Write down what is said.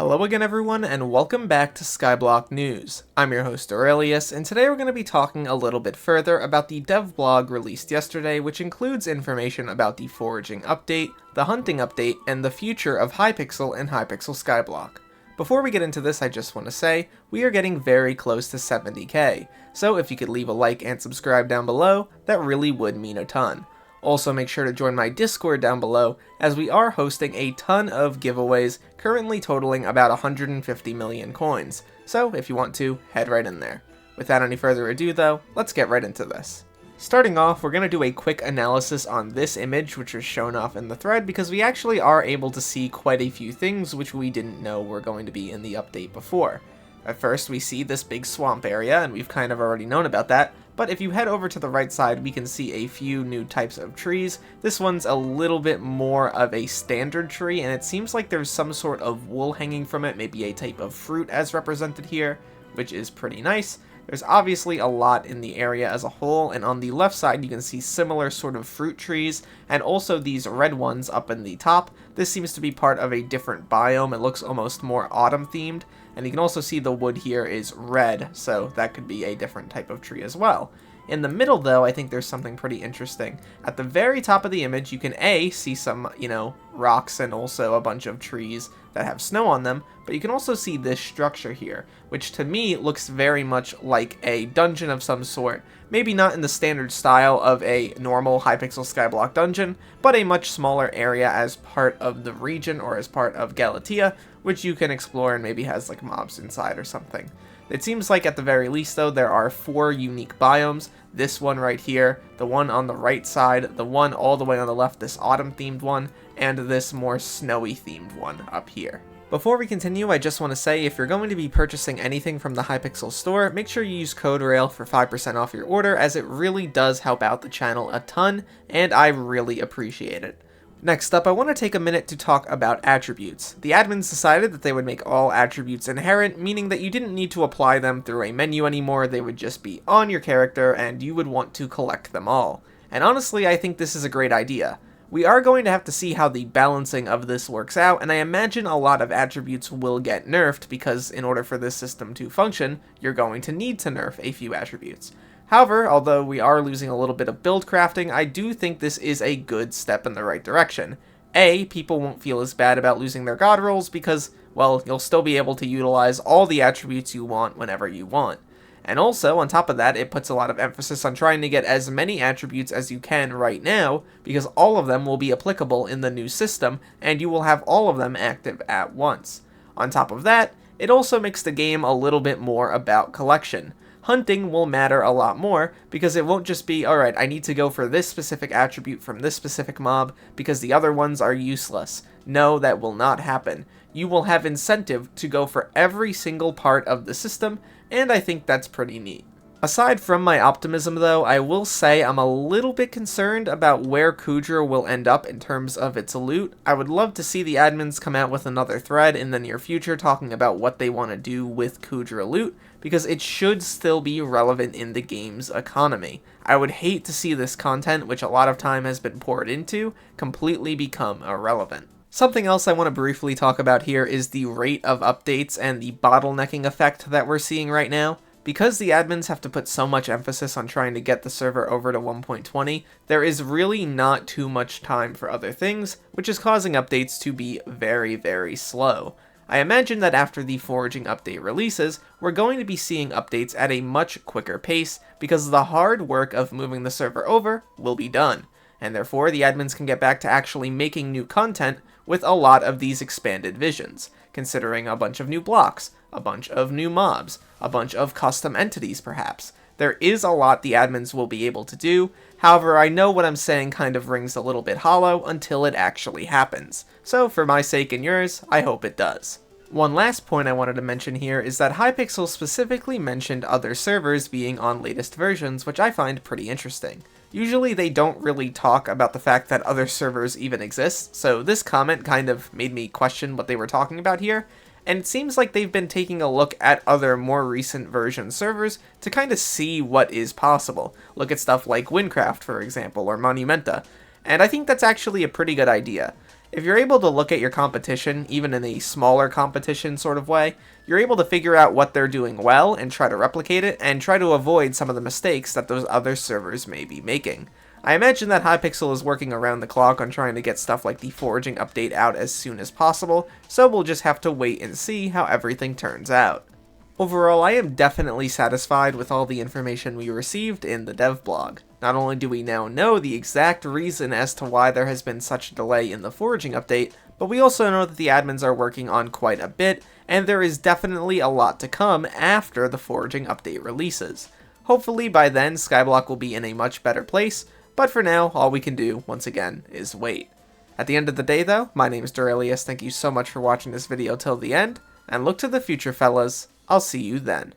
Hello again everyone, and welcome back to Skyblock News. I'm your host Derailious, and today we're going to be talking a little bit further about the dev blog released yesterday, which includes information about the Foraging update, the Hunting update, and the future of Hypixel and Hypixel Skyblock. Before we get into this, I just want to say, we are getting very close to 70k, so if you could leave a like and subscribe down below, that really would mean a ton. Also, make sure to join my Discord down below, as we are hosting a ton of giveaways, currently totaling about 150 million coins, so if you want to, head right in there. Without any further ado though, let's get right into this. Starting off, we're going to do a quick analysis on this image, which was shown off in the thread, because we actually are able to see quite a few things which we didn't know were going to be in the update before. At first, we see this big swamp area, and we've kind of already known about that, but if you head over to the right side, we can see a few new types of trees. This one's a little bit more of a standard tree, and it seems like there's some sort of wool hanging from it, maybe a type of fruit as represented here, which is pretty nice. There's obviously a lot in the area as a whole, and on the left side you can see similar sort of fruit trees, and also these red ones up in the top. This seems to be part of a different biome. It looks almost more autumn themed, and you can also see the wood here is red, so that could be a different type of tree as well. In the middle though, I think there's something pretty interesting. At the very top of the image, you can see some, rocks and also a bunch of trees that have snow on them, but you can also see this structure here, which to me looks very much like a dungeon of some sort. Maybe not in the standard style of a normal Hypixel Skyblock dungeon, but a much smaller area as part of the region or as part of Galatea, which you can explore and maybe has like mobs inside or something. It seems like at the very least though, there are 4 unique biomes. This one right here, the one on the right side, the one all the way on the left, this autumn themed one, and this more snowy themed one up here. Before we continue, I just want to say if you're going to be purchasing anything from the Hypixel store, make sure you use code RAIL for 5% off your order, as it really does help out the channel a ton, and I really appreciate it. Next up, I want to take a minute to talk about attributes. The admins decided that they would make all attributes inherent, meaning that you didn't need to apply them through a menu anymore. They would just be on your character and you would want to collect them all. And honestly, I think this is a great idea. We are going to have to see how the balancing of this works out, and I imagine a lot of attributes will get nerfed because in order for this system to function, you're going to need to nerf a few attributes. However, although we are losing a little bit of build crafting, I do think this is a good step in the right direction. A, people won't feel as bad about losing their god rolls because, well, you'll still be able to utilize all the attributes you want whenever you want. And also, on top of that, it puts a lot of emphasis on trying to get as many attributes as you can right now, because all of them will be applicable in the new system, and you will have all of them active at once. On top of that, it also makes the game a little bit more about collection. Hunting will matter a lot more, because it won't just be, alright, I need to go for this specific attribute from this specific mob, because the other ones are useless. No, that will not happen. You will have incentive to go for every single part of the system, and I think that's pretty neat. Aside from my optimism though, I will say I'm a little bit concerned about where Cudra will end up in terms of its loot. I would love to see the admins come out with another thread in the near future talking about what they want to do with Cudra Loot, because it should still be relevant in the game's economy. I would hate to see this content, which a lot of time has been poured into, completely become irrelevant. Something else I want to briefly talk about here is the rate of updates and the bottlenecking effect that we're seeing right now. Because the admins have to put so much emphasis on trying to get the server over to 1.20, there is really not too much time for other things, which is causing updates to be very, very slow. I imagine that after the Foraging update releases, we're going to be seeing updates at a much quicker pace, because the hard work of moving the server over will be done, and therefore the admins can get back to actually making new content with a lot of these expanded visions, considering a bunch of new blocks, a bunch of new mobs, a bunch of custom entities perhaps. There is a lot the admins will be able to do, however I know what I'm saying kind of rings a little bit hollow until it actually happens. So for my sake and yours, I hope it does. One last point I wanted to mention here is that Hypixel specifically mentioned other servers being on latest versions, which I find pretty interesting. Usually they don't really talk about the fact that other servers even exist, so this comment kind of made me question what they were talking about here, and it seems like they've been taking a look at other more recent version servers to kind of see what is possible. Look at stuff like Windcraft, for example, or Monumenta, and I think that's actually a pretty good idea. If you're able to look at your competition, even in a smaller competition sort of way, you're able to figure out what they're doing well and try to replicate it, and try to avoid some of the mistakes that those other servers may be making. I imagine that Hypixel is working around the clock on trying to get stuff like the Foraging update out as soon as possible, so we'll just have to wait and see how everything turns out. Overall, I am definitely satisfied with all the information we received in the dev blog. Not only do we now know the exact reason as to why there has been such a delay in the Foraging update, but we also know that the admins are working on quite a bit, and there is definitely a lot to come after the Foraging update releases. Hopefully by then, Skyblock will be in a much better place, but for now, all we can do, once again, is wait. At the end of the day though, my name is Derailious, thank you so much for watching this video till the end, and look to the future fellas, I'll see you then.